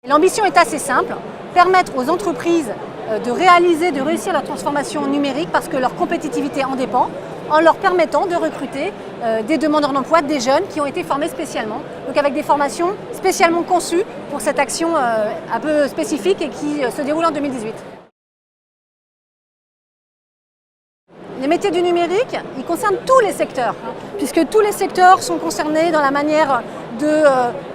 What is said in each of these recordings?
L'ambition est assez simple, permettre aux entreprises de réussir leur transformation numérique parce que leur compétitivité en dépend, en leur permettant de recruter des demandeurs d'emploi, des jeunes qui ont été formés spécialement, donc avec des formations spécialement conçues pour cette action un peu spécifique et qui se déroule en 2018. Les métiers du numérique, ils concernent tous les secteurs, puisque tous les secteurs sont concernés dans la manière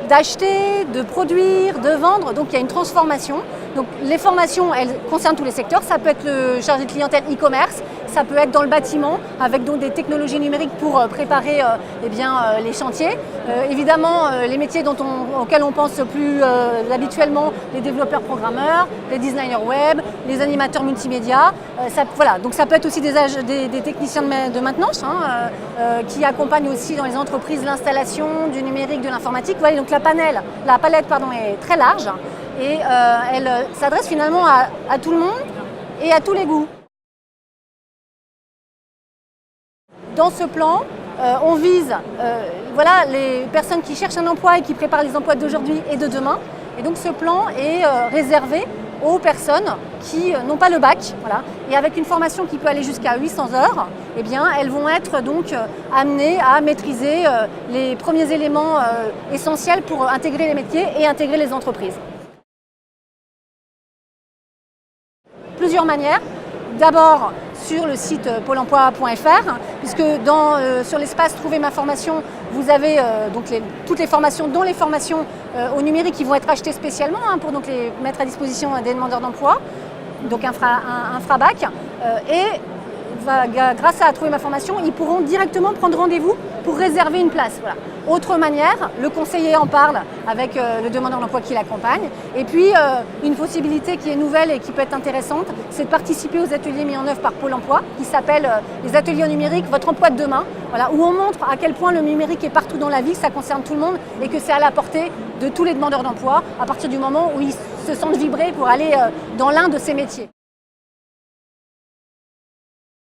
d'acheter, de produire, de vendre, donc il y a une transformation. Donc les formations, elles concernent tous les secteurs, ça peut être le chargé de clientèle e-commerce, ça peut être dans le bâtiment, avec donc des technologies numériques pour préparer les chantiers. Évidemment, les métiers auxquels on pense plus habituellement, les développeurs programmeurs, les designers web, les animateurs multimédia. Voilà. Donc ça peut être aussi des techniciens de maintenance qui accompagnent aussi dans les entreprises l'installation du numérique, de l'informatique. Voilà, donc la palette est très large et elle s'adresse finalement à tout le monde et à tous les goûts. Dans ce plan, on vise les personnes qui cherchent un emploi et qui préparent les emplois d'aujourd'hui et de demain. Et donc ce plan est réservé aux personnes qui n'ont pas le bac. Voilà. Et avec une formation qui peut aller jusqu'à 800 heures, eh bien, elles vont être donc amenées à maîtriser les premiers éléments essentiels pour intégrer les métiers et intégrer les entreprises. Plusieurs manières. D'abord sur le site pôle emploi.fr, puisque sur l'espace Trouver ma formation, vous avez toutes les formations, dont les formations au numérique qui vont être achetées spécialement pour donc les mettre à disposition des demandeurs d'emploi, donc un FRABAC. Grâce à Trouver ma formation, ils pourront directement prendre rendez-vous pour réserver une place. Voilà. Autre manière, le conseiller en parle avec le demandeur d'emploi qui l'accompagne. Et puis, une possibilité qui est nouvelle et qui peut être intéressante, c'est de participer aux ateliers mis en œuvre par Pôle emploi, qui s'appellent les ateliers numériques, votre emploi de demain, voilà, où on montre à quel point le numérique est partout dans la vie, que ça concerne tout le monde et que c'est à la portée de tous les demandeurs d'emploi à partir du moment où ils se sentent vibrer pour aller dans l'un de ces métiers.